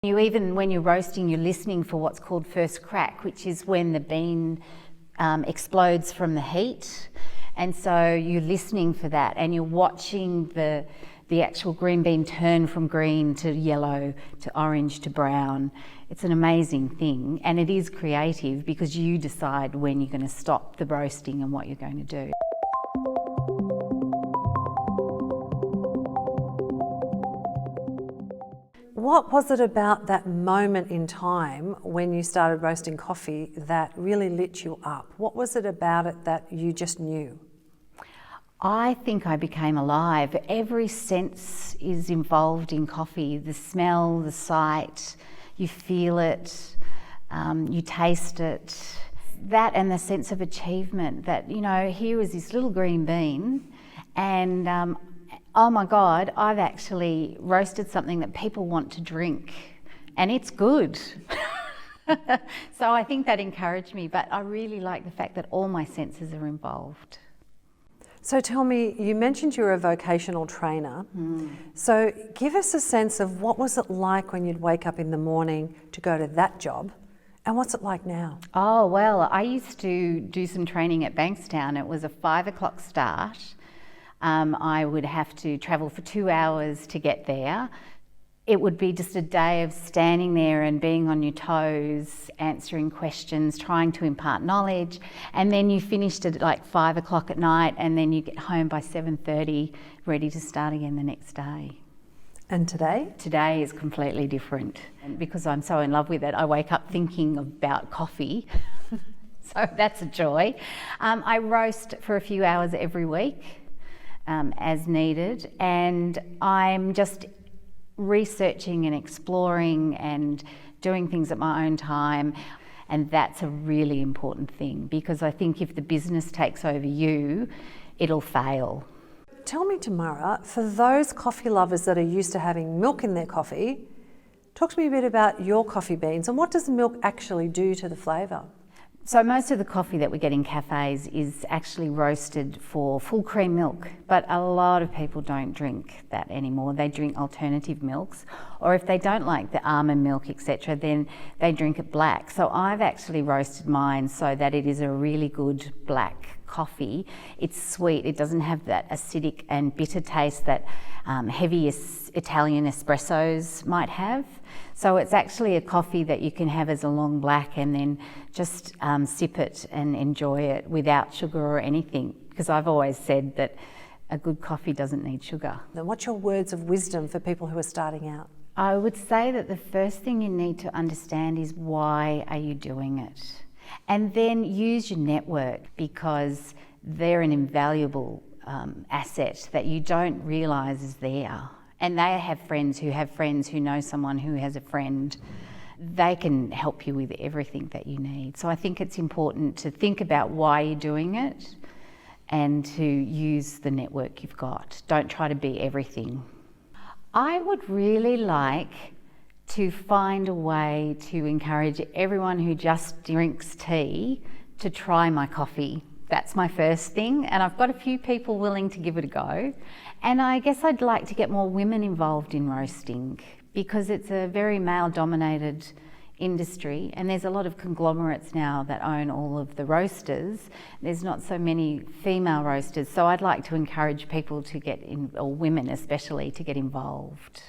Even when you're roasting, you're listening for what's called first crack, which is when the bean explodes from the heat. And so you're listening for that, and you're watching the actual green bean turn from green to yellow to orange to brown. It's an amazing thing, and it is creative because you decide when you're going to stop the roasting and what you're going to do. What was it about that moment in time when you started roasting coffee that really lit you up? What was it about it that you just knew? I think I became alive. Every sense is involved in coffee. The smell, the sight, you feel it, you taste it. That and the sense of achievement that, you know, here was this little green bean and oh my God, I've actually roasted something that people want to drink and it's good. So I think that encouraged me, but I really like the fact that all my senses are involved. So tell me, you mentioned you're a vocational trainer. So give us a sense of what was it like when you'd wake up in the morning to go to that job, and what's it like now? Oh, well, I used to do some training at Bankstown. It was a 5 o'clock start. I would have to travel for 2 hours to get there. It would be just a day of standing there and being on your toes, answering questions, trying to impart knowledge, and then you finished at like 5 o'clock at night, and then you get home by 7:30, ready to start again the next day. And today? Today is completely different. And because I'm so in love with it, I wake up thinking about coffee. So that's a joy. I roast for a few hours every week as needed, and I'm just researching and exploring and doing things at my own time, and that's a really important thing because I think if the business takes over you, it'll fail. Tell me, Tamara, for those coffee lovers that are used to having milk in their coffee, talk to me a bit about your coffee beans and what does milk actually do to the flavour? So most of the coffee that we get in cafes is actually roasted for full cream milk, but a lot of people don't drink that anymore. They drink alternative milks, or if they don't like the almond milk, etc., then they drink it black. So I've actually roasted mine so that it is a really good black coffee. It's sweet, it doesn't have that acidic and bitter taste that heavy Italian espressos might have. So it's actually a coffee that you can have as a long black and then just sip it and enjoy it without sugar or anything, because I've always said that a good coffee doesn't need sugar. Then what's your words of wisdom for people who are starting out? I would say that the first thing you need to understand is why are you doing it? And then use your network, because they're an invaluable asset that you don't realise is there. And they have friends who know someone who has a friend. They can help you with everything that you need. So I think it's important to think about why you're doing it and to use the network you've got. Don't try to be everything. I would really like to find a way to encourage everyone who just drinks tea to try my coffee. That's my first thing, and I've got a few people willing to give it a go. And I guess I'd like to get more women involved in roasting because it's a very male-dominated industry, and there's a lot of conglomerates now that own all of the roasters. There's not so many female roasters, so I'd like to encourage people to get in, or women especially, to get involved.